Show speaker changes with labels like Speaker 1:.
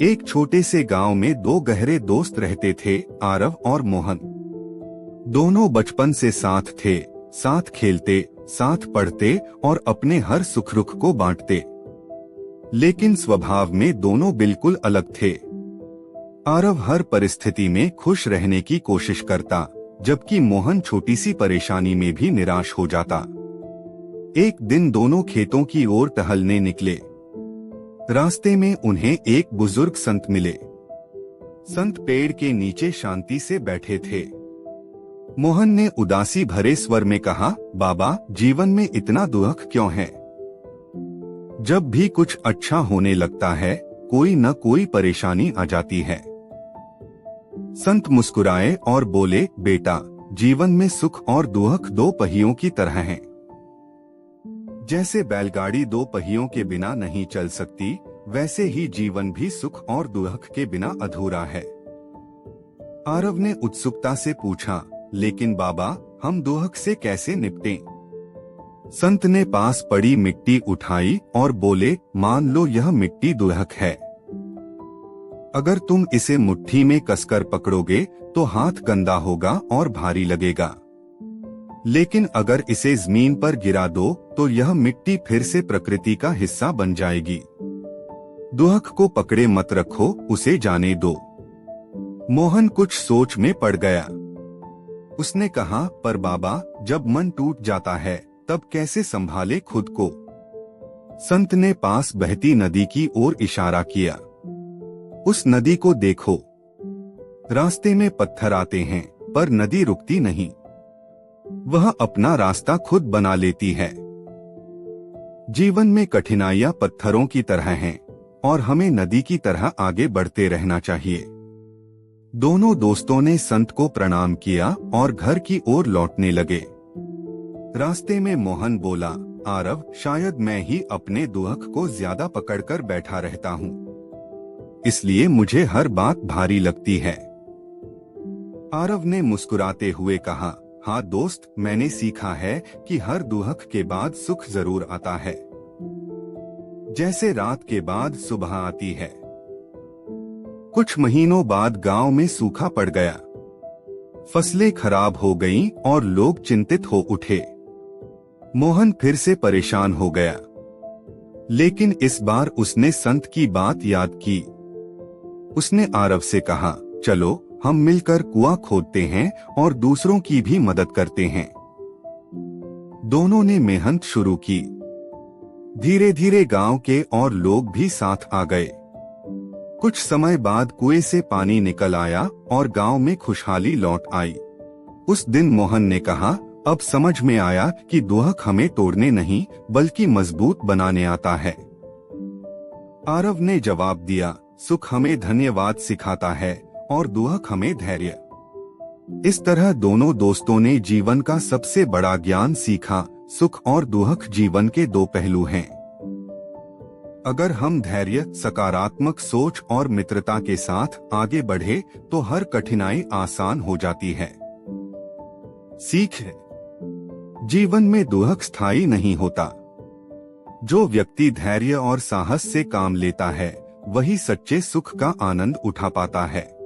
Speaker 1: एक छोटे से गांव में दो गहरे दोस्त रहते थे, आरव और मोहन। दोनों बचपन से साथ थे, साथ खेलते, साथ पढ़ते और अपने हर सुख दुख को बांटते। लेकिन स्वभाव में दोनों बिल्कुल अलग थे। आरव हर परिस्थिति में खुश रहने की कोशिश करता, जबकि मोहन छोटी सी परेशानी में भी निराश हो जाता। एक दिन दोनों खेतों की ओर टहलने निकले। रास्ते में उन्हें एक बुजुर्ग संत मिले। संत पेड़ के नीचे शांति से बैठे थे। मोहन ने उदासी भरे स्वर में कहा, बाबा, जीवन में इतना दुख क्यों है? जब भी कुछ अच्छा होने लगता है, कोई न कोई परेशानी आ जाती है। संत मुस्कुराए और बोले, बेटा, जीवन में सुख और दुख दो पहियों की तरह हैं। जैसे बैलगाड़ी दो पहियों के बिना नहीं चल सकती, वैसे ही जीवन भी सुख और दुख के बिना अधूरा है। आरव ने उत्सुकता से पूछा, लेकिन बाबा, हम दुख से कैसे निपटें? संत ने पास पड़ी मिट्टी उठाई और बोले, मान लो यह मिट्टी दुख है। अगर तुम इसे मुट्ठी में कसकर पकड़ोगे तो हाथ गंदा होगा और भारी लगेगा। लेकिन अगर इसे जमीन पर गिरा दो तो यह मिट्टी फिर से प्रकृति का हिस्सा बन जाएगी। दुख को पकड़े मत रखो, उसे जाने दो। मोहन कुछ सोच में पड़ गया। उसने कहा, पर बाबा, जब मन टूट जाता है तब कैसे संभाले खुद को? संत ने पास बहती नदी की ओर इशारा किया। उस नदी को देखो। रास्ते में पत्थर आते हैं, पर नदी रुकती नहीं। वह अपना रास्ता खुद बना लेती है। जीवन में कठिनाइयां पत्थरों की तरह हैं और हमें नदी की तरह आगे बढ़ते रहना चाहिए। दोनों दोस्तों ने संत को प्रणाम किया और घर की ओर लौटने लगे। रास्ते में मोहन बोला, आरव, शायद मैं ही अपने दुख को ज्यादा पकड़कर बैठा रहता हूँ, इसलिए मुझे हर बात भारी लगती है। आरव ने मुस्कुराते हुए कहा, हाँ दोस्त, मैंने सीखा है कि हर दुख के बाद सुख जरूर आता है, जैसे रात के बाद सुबह आती है। कुछ महीनों बाद गांव में सूखा पड़ गया। फसलें खराब हो गईं और लोग चिंतित हो उठे। मोहन फिर से परेशान हो गया, लेकिन इस बार उसने संत की बात याद की। उसने आरव से कहा, चलो हम मिलकर कुआं खोदते हैं और दूसरों की भी मदद करते हैं। दोनों ने मेहनत शुरू की। धीरे धीरे गांव के और लोग भी साथ आ गए। कुछ समय बाद कुएं से पानी निकल आया और गांव में खुशहाली लौट आई। उस दिन मोहन ने कहा, अब समझ में आया कि दुख हमें तोड़ने नहीं बल्कि मजबूत बनाने आता है। आरव ने जवाब दिया, सुख हमें धन्यवाद सिखाता है और दुख हमें धैर्य। इस तरह दोनों दोस्तों ने जीवन का सबसे बड़ा ज्ञान सीखा। सुख और दुख जीवन के दो पहलू हैं। अगर हम धैर्य, सकारात्मक सोच और मित्रता के साथ आगे बढ़े तो हर कठिनाई आसान हो जाती है। सीख है, जीवन में दुख स्थायी नहीं होता। जो व्यक्ति धैर्य और साहस से काम लेता है, वही सच्चे सुख का आनंद उठा पाता है।